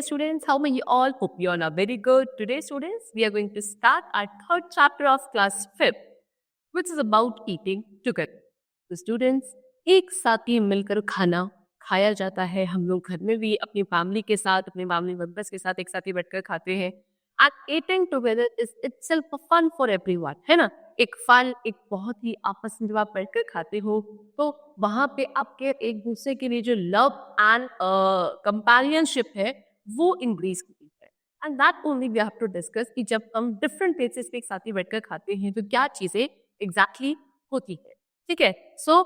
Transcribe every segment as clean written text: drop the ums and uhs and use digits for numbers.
students, how may you all? Hope you all are very good. Today, students, we are going to start our third chapter of class 5th, which is about eating together. तो students, एक साथ ही मिलकर खाना खाया जाता है. हम लोग घर में भी अपनी फैमिली के साथ, अपने फैमिली मेंबर्स के साथ एक साथ ही बैठकर खाते हैं. And eating together is itself a fun for everyone, है ना. एक फन, एक बहुत ही आपस में जब आप बैठकर खाते हो तो वहां पे आपके एक दूसरे के लिए जो लव एंड कंपेनियनशिप है वो इंक्रीज होती है. And that only we have to discuss कि जब हम डिफरेंट प्लेसेस पे एक साथ ही बैठकर खाते हैं तो क्या चीजें एग्जैक्टली होती है. ठीक है. So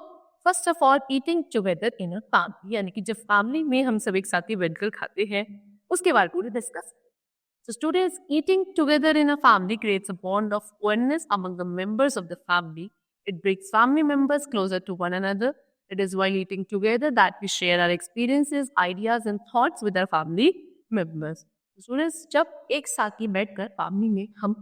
first of all, eating together in a family, यानी कि जब फैमिली में हम सब एक साथ ही बैठकर खाते हैं उसके बारे में discuss. So students, eating together in a family creates a bond of oneness among the members of the family. It brings family members closer to one another. It is while eating together that we share our experiences, ideas and thoughts with our family members. Students, जब एक साथ ही बैठकर family में हम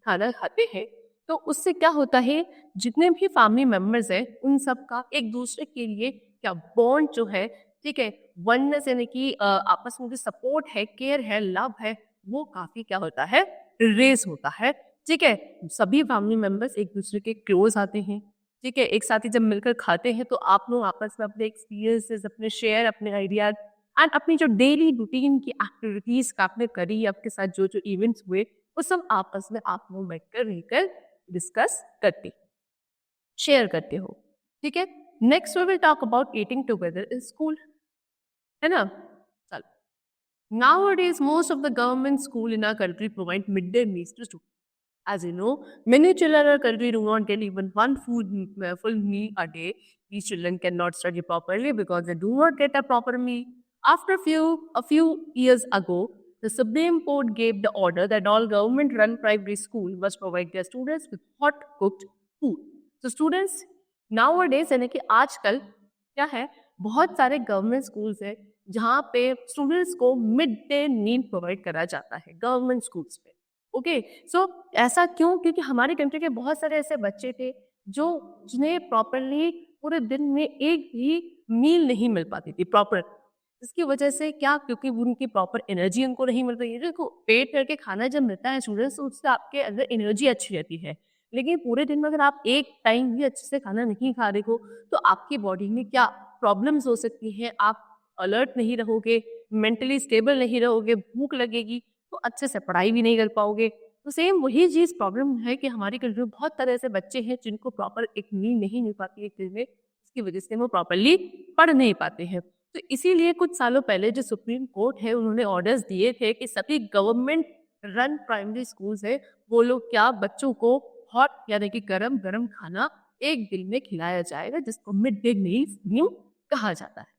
खाना खाते हैं तो उससे क्या होता है, जितने भी फैमिली मेंबर्स हैं उन सब का एक दूसरे के लिए क्या बॉन्ड जो है, ठीक है, वननेस यानी कि आपस में जो सपोर्ट है, केयर है, लव है, वो काफी क्या होता है, रेस होता है. ठीक है. सभी फैमिली मेंबर्स एक दूसरे के क्लोज आते हैं. ठीक है. एक साथ ही जब मिलकर खाते हैं तो आप लोग आपस में अपने एक्सपीरियंसेस, अपने शेयर, अपने आइडियाज एंड अपनी जो डेली रूटीन की एक्टिविटीज का आपने करी, आपके साथ जो जो इवेंट्स हुए वो सब आपस में आप लोग बैठकर रहकर डिस्कस करते, शेयर करते हो. ठीक है. Next we will talk about eating together in school, है ना. चलो. Nowadays, most of the government school in our country provide midday meals to students. As you know, many children in our country do not get even one full meal a day. These children cannot study properly because they do not get a proper meal. After a few years ago, the Supreme Court gave the order that all government-run primary school must provide their students with hot cooked food. So students, nowadays यानी कि आजकल क्या है, बहुत सारे government schools हैं जहाँ पे स्टूडेंट्स को मिड डे मील प्रोवाइड करा जाता है गवर्नमेंट स्कूल्स पे. ओके. सो ऐसा क्यों? क्योंकि हमारे कंट्री के बहुत सारे ऐसे बच्चे थे जो जिन्हें प्रॉपरली पूरे दिन में एक भी मील नहीं मिल पाती थी प्रॉपर. इसकी वजह से क्या, क्योंकि उनकी प्रॉपर एनर्जी उनको नहीं मिल रही है. देखो, पेट करके खाना जब मिलता है स्टूडेंट्स तो उससे आपके अंदर एनर्जी अच्छी रहती है. लेकिन पूरे दिन में अगर आप एक टाइम भी अच्छे से खाना नहीं खा रहे हो तो आपकी बॉडी में क्या प्रॉब्लम्स हो सकती हैं. आप अलर्ट नहीं रहोगे, मेंटली स्टेबल नहीं रहोगे, भूख लगेगी तो अच्छे से पढ़ाई भी नहीं कर पाओगे. तो सेम वही चीज़ प्रॉब्लम है कि हमारी कंट्री में बहुत तरह से बच्चे हैं जिनको प्रॉपर एक नींद नहीं मिल पाती है एक दिन में, इसकी वजह से वो प्रॉपरली पढ़ नहीं पाते हैं. तो इसीलिए कुछ सालों पहले जो सुप्रीम कोर्ट है उन्होंने ऑर्डर्स दिए थे कि सभी गवर्नमेंट रन प्राइमरी स्कूल्स है वो लोग क्या बच्चों को हॉट यानी कि गरम गरम खाना एक दिन में खिलाया जाएगा, जिसको मिड डे मील कहा जाता है.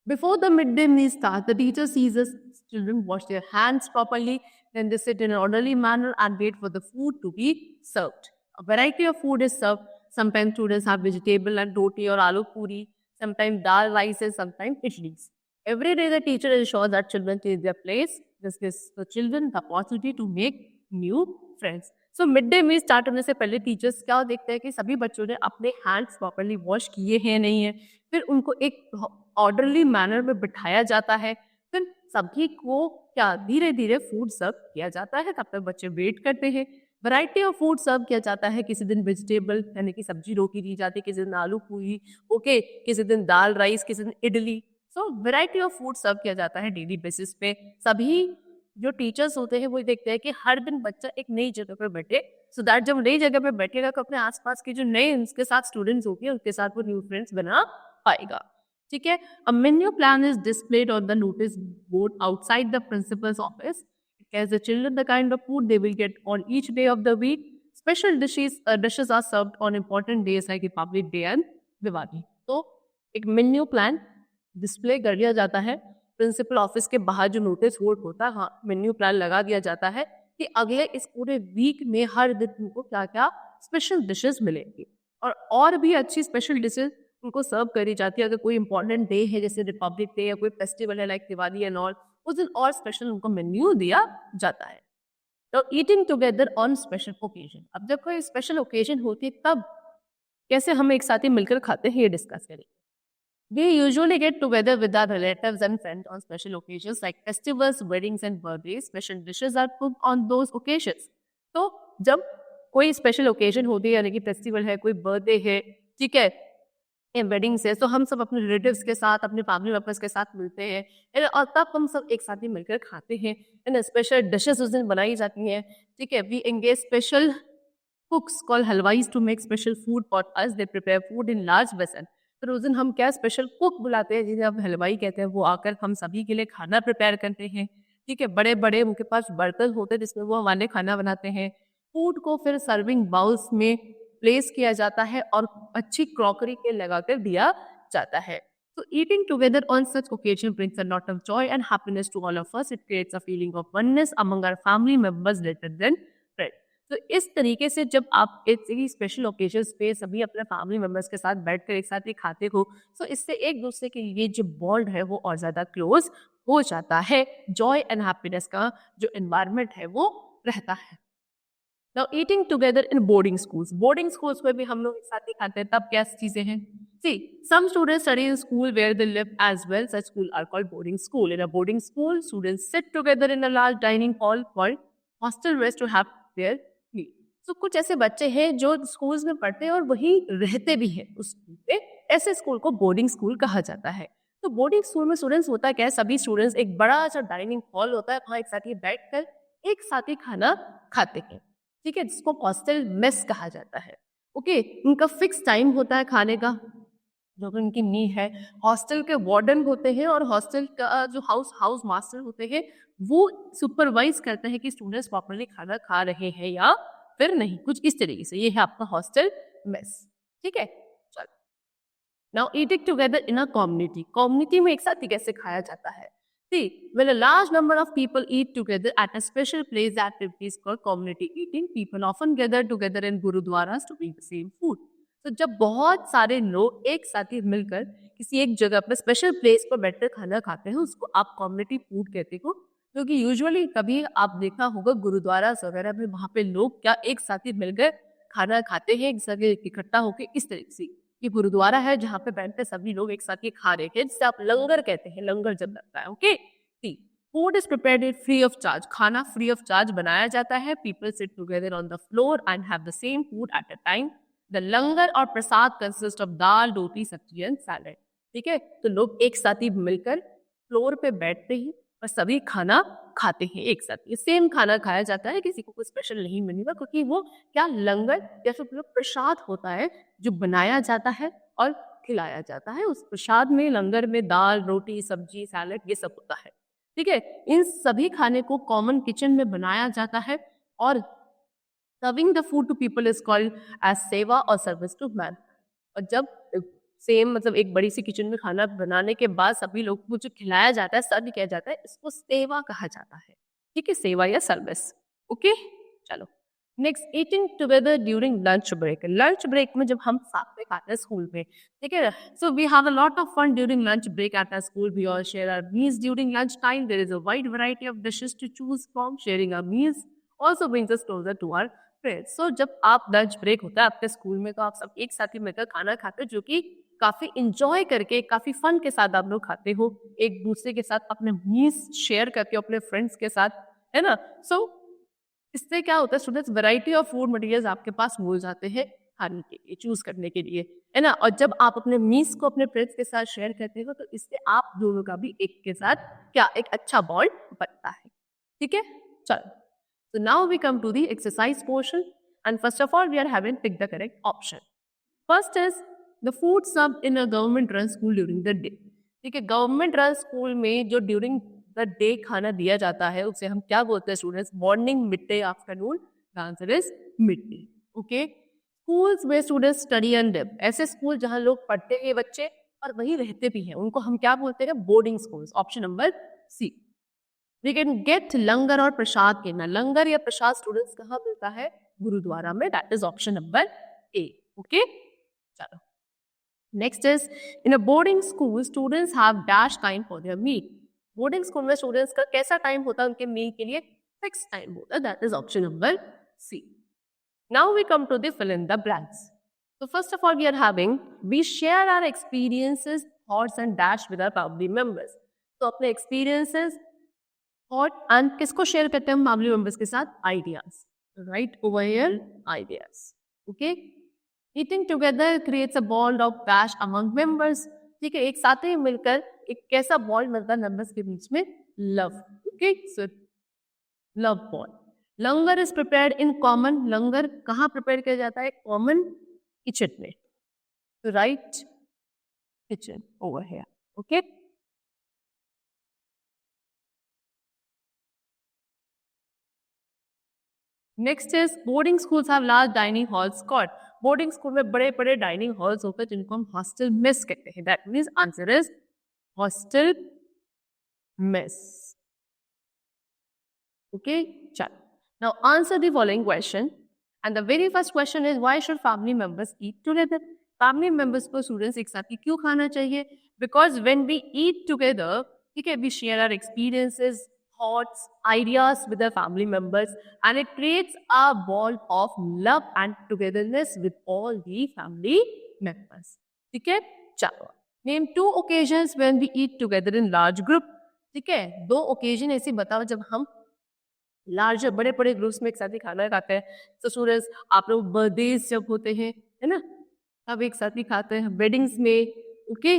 Before the midday meal starts, the teacher sees the children wash their hands properly. Then they sit in an orderly manner and wait for the food to be served. A variety of food is served. Sometimes students have vegetable and roti or aloo puri. Sometimes dal rice and sometimes idlis. Every day the teacher ensures that children take their place. This gives the children the opportunity to make new friends. So midday meal start होने से पहले teachers क्या देखते हैं कि सभी बच्चों ने अपने हैंड्स प्रॉपरली वॉश किए हैं नहीं है. फिर उनको एक ऑर्डरली मैनर में बिठाया जाता है. फिर सभी को क्या धीरे धीरे फूड सर्व किया जाता है. तब तक बच्चे वेट करते हैं. वैरायटी ऑफ फूड सर्व किया जाता है. किसी दिन वेजिटेबल यानी कि सब्जी रोटी दी जाती है, किसी दिन आलू पूरी, ओके, किसी दिन दाल राइस, किसी दिन इडली. सो वैरायटी ऑफ फूड सर्व किया जाता है डेली बेसिस पे. सभी जो टीचर्स होते हैं वो देखते हैं कि हर दिन बच्चा एक नई जगह पर बैठे, सो दैट जब नई जगह पर बैठेगा तो अपने आसपास के जो नए उसके साथ स्टूडेंट्स होंगे उनके साथ वो न्यू फ्रेंड्स बना पाएगा. ठीक है. A menu plan is displayed on the notice board outside the principal's office. It tells the children the kind of food they will get on each day of the week. Special dishes are served on important days like Republic Day and Diwali. तो एक menu plan display कर दिया जाता है. Principal office के बाहर जो notice board होता है, हाँ, मेन्यू प्लान लगा दिया जाता है कि अगले इस पूरे वीक में हर दिन उनको क्या क्या स्पेशल डिशेस मिलेंगी और भी अच्छी स्पेशल डिशेस उनको सर्व करी जाती है. अगर कोई इंपॉर्टेंट डे है जैसे रिपब्लिक डे या कोई फेस्टिवल है लाइक दिवाली एंड ऑल, उस दिन और स्पेशल उनको मेन्यू दिया जाता है. तो eating together on special occasion, अब जब कोई स्पेशल ओकेजन होती है तब कैसे हम एक साथ ही मिलकर खाते हैं ये डिस्कस करेंगे. We usually get together with our relatives and friends on special occasions like festivals, weddings and birthdays. Special dishes are cooked on those occasions. तो जब कोई स्पेशल ओकेजन होती है यानी कि फेस्टिवल है, कोई बर्थडे है, ठीक है, या वेडिंग्स है, तो हम सब अपने रिलेटिव्स के साथ, अपने फैमिली मेंबर्स के साथ मिलते हैं और तब हम सब एक साथ ही मिलकर खाते हैं। स्पेशल डिशेस उस दिन बनाई जाती हैं, ठीक है। We engage special cooks called halwais to make special food for us. They prepare food in large vessel. फिर उस दिन हम क्या स्पेशल कुक बुलाते हैं जिन्हें हम हलवाई कहते हैं, वो आकर हम सभी के लिए खाना प्रिपेयर करते हैं, ठीक है। बड़े बड़े उनके पास बर्तन होते हैं जिसमें वो हमारे खाना बनाते हैं। फूड को फिर सर्विंग बाउल्स में प्लेस किया जाता है और अच्छी क्रॉकरी के लगाकर दिया जाता है। So eating together on such occasion brings a lot of joy and happiness to all of us. It creates a feeling of oneness among our family members rather than friends. तो इस तरीके से जब आप एक स्पेशल ओकेजन्स पे सभी अपने फैमिली मेंबर्स के साथ बैठकर एक साथ ही खाते हो, तो इससे एक दूसरे के लिए जो बॉन्ड है वो और ज़्यादा क्लोज हो जाता है। जॉय एंड हैप्पीनेस का जो एनवायरनमेंट है वो रहता है। Now eating together in boarding schools में भी हम लोग एक साथ ही खाते हैं, तब क्या चीजें हैं? See, some students study in school where they live as well. Such schools are called boarding school. In a boarding school, students sit together in a large dining hall called hostel mess to have their meal. So कुछ ऐसे बच्चे हैं जो schools में पढ़ते हैं और वहीं रहते भी हैं उस स्कूल पे, ऐसे स्कूल को बोर्डिंग स्कूल कहा जाता है। तो बोर्डिंग स्कूल में स्टूडेंट्स होता क्या है, सभी स्टूडेंट्स एक बड़ा सा डाइनिंग हॉल होता है, वहाँ एक साथ ही बैठकर एक साथ ही खाना खाते हैं, ठीक है, जिसको हॉस्टल मेस कहा जाता है। ओके, उनका फिक्स टाइम होता है खाने का, जो कि उनकी नी है। हॉस्टल के वार्डन होते हैं और हॉस्टल का जो हाउस मास्टर होते हैं वो सुपरवाइज करते हैं कि स्टूडेंट्स प्रॉपरली खाना खा रहे हैं या फिर नहीं, कुछ इस तरीके से। ये है आपका हॉस्टल मेस, ठीक है। चलो, now eating together in a community में एक साथ ही कैसे खाया जाता है? See, when a large number of people eat together at a special place, the activity is called community eating. People often gather together in gurudwaras to eat the same food. तो जब बहुत सारे लोग एक साथ ही मिलकर किसी एक जगह पर स्पेशल प्लेस पर बैठकर खाना खाते हैं, उसको आप कम्युनिटी फूड कहते हो। क्योंकि यूजुअली कभी आप देखा होगा गुरुद्वारा वगैरह में, वहाँ पे लोग क्या एक साथ ही मिलकर खाना खाते हैं, एक साथ इकट्ठा होकर। इस तरीके से ये गुरुद्वारा है जहाँ पे बैठते सभी लोग एक साथ ही खा रहे हैं, जिसे आप लंगर कहते हैं, लंगर जब लगता है। Okay, food is prepared free of charge, खाना फ्री ऑफ चार्ज बनाया जाता है। People sit together on the floor and have the same food at a time. The langar और प्रसाद कंसिस्ट ऑफ दाल, रोटी, सब्जी एंड सैलेड, ठीक है। तो लोग एक साथ ही मिलकर फ्लोर पे बैठते ही और सभी खाना खाते हैं एक साथ, ये सेम खाना खाया जाता है, किसी को कुछ स्पेशल नहीं मिलेगा, क्योंकि वो क्या लंगर या फिर प्रसाद होता है जो बनाया जाता है और खिलाया जाता है। उस प्रसाद में, लंगर में दाल, रोटी, सब्जी, सैलेड ये सब होता है, ठीक है। इन सभी खाने को कॉमन किचन में बनाया जाता है और serving the food to people is called as seva और सर्विस टू मैन। और जब सेम मतलब एक बड़ी सी किचन में खाना बनाने के बाद सभी लोगों को जो खिलाया जाता है, सर्व किया जाता है, इसको सेवा कहा जाता है, ठीक है, सेवा या सर्विस। ओके, चलो next, eating together during lunch break. Lunch break में जब हम साथ में खाते हैं स्कूल में, ठीक है, so we have a lot of fun during lunch break at our school. We all share our meals during lunch time. There is a wide variety of dishes to choose from. Sharing our meals also brings us closer to our friends. So जब आप lunch break होता है आपके school में, तो आप सब एक साथ ही मिलकर खाना खाते हो, जो कि काफी इंजॉय करके, काफी फन के साथ आप लोग खाते हो, एक दूसरे के साथ अपने मील्स शेयर करके अपने फ्रेंड्स के साथ, है ना। सो इससे क्या होता है, students variety of food materials आपके पास मिल जाते हैं खाने के लिए, चूज करने के लिए, है ना। और जब आप अपने मील्स को अपने फ्रेंड्स के साथ शेयर करते हो, तो इससे आप दोनों का भी एक के साथ क्या एक अच्छा बॉन्ड बनता है, ठीक है। चलो, so now we come to the exercise portion, and first of all we are having pick the correct option. First is the food served in a government run school during the day, ठीक है। Government run school में जो during the day खाना दिया जाता है उसे हम क्या बोलते हैं students? Morning, mid day, afternoon. The answer is mid day. Okay, schools में स्टूडेंट्स स्टडी एंड लिव, ऐसे स्कूल जहां लोग पढ़ते हैं बच्चे और वहीं रहते भी हैं, उनको हम क्या बोलते हैं? Boarding schools. Option number C. We can get langar और प्रसाद के ना, लंगर या प्रसाद स्टूडेंट्स कहाँ मिलता है? गुरुद्वारा में। That is option number A. Okay, चलो next is in a boarding school students have dash time for their meal. Boarding school में स्टूडेंट्स का कैसा टाइम होता है उनके मील के लिए? फिक्स टाइम होता है। That is option number C. Now we come to the fill in the blanks. So first of all we are having, we share our experiences thoughts and dash with our family members. तो अपने experiences, thought and किसको share करते हैं हम family members के साथ? Ideas. Right over here, ideas. Okay? Eating together creates a bond of dash among members. ठीक है, एक साथ ही मिलकर एक कैसा बॉन्ड मिलता है मेंबर्स के बीच में? Love. Okay, so love bond. Langar is prepared in common. Langar कहाँ प्रिपेयर किया जाता है? कॉमन किचन में. Right, kitchen over here. Okay, next is boarding schools have large dining halls called. Boarding school में बड़े बड़े डाइनिंग हॉल्स होते हैं जिनको हम हॉस्टल मेस कहते हैं. That means answer is hostel mess. Okay, chalo. Now answer the following question. And the very first question is, why should family members eat together? Family members को students एक साथ ही क्यों खाना चाहिए? Because when we eat together, ठीक है, we share our experiences, thoughts, ideas with our family members, and it creates a bond of love and togetherness with all the family members. ठीक है, चलो. Name 2 occasions when we eat together in large group. ठीक है, 2 occasion ऐसे बताओ जब हम larger बड़े बड़े ग्रुप्स में एक साथ ही खाना खाते हैं. तो स्टूडेंट्स, आप लोग बर्थडेज जब होते हैं, है ना, तब एक साथ ही खाते हैं. वेडिंग्स में. Okay,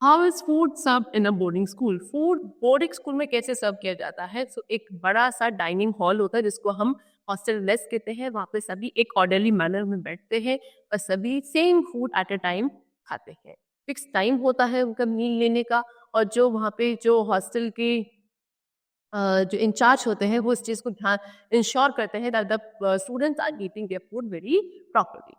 how is food serve in a boarding school? Food boarding school में कैसे सर्व किया जाता है? सो एक बड़ा सा डाइनिंग हॉल होता है जिसको हम हॉस्टल मेस कहते हैं. वहाँ पे सभी एक ऑर्डरली मैनर में बैठते हैं और सभी same food at a time खाते हैं. फिक्स टाइम होता है उनका मील लेने का, और जो वहाँ पे जो हॉस्टल के जो इंचार्ज होते हैं वो इस चीज़ को ध्यान इंश्योर करते हैं that the students are eating their food very properly.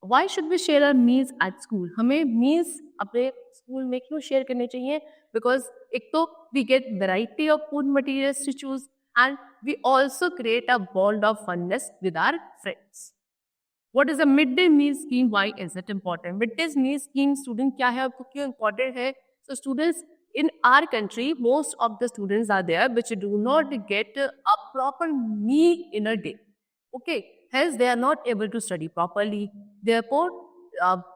Why should we share our meals at school? हमें meals अपने स्कूल में क्यों शेयर करने चाहिए? Because एक तो we get variety of food materials to choose and we also create a bond of funness with our friends. What is a midday meal scheme? Why is it important? Midday meal scheme student क्या है, आपको क्यों important है? So students, in our country, most of the students are there which do not get a proper meal in a day. Okay, hence they are not able to study properly. Therefore,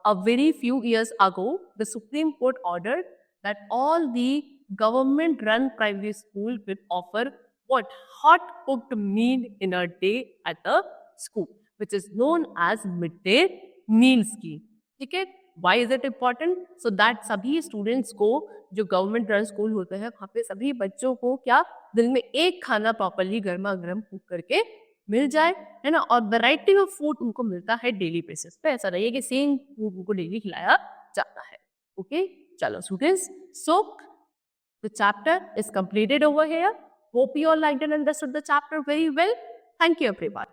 a very few years ago, the Supreme Court ordered that all the government-run private schools will offer what? Hot cooked meal in a day at the school, which is known as midday meal scheme. ठीक है? Why is it important? So that सभी students को, जो government run school होते हैं वहाँ पे सभी बच्चों को क्या दिन में एक खाना प्रॉपरली गर्मा गर्म कुक करके मिल जाए, है ना, और वैरायटी ऑफ फूड उनको मिलता है डेली बेसिस पे. ऐसा नहीं है कि सेम फूड उनको डेली खिलाया जाता है. ओके, चलो students, so the chapter is completed over here. Hope you all liked and understood the chapter very well. Thank you everyone.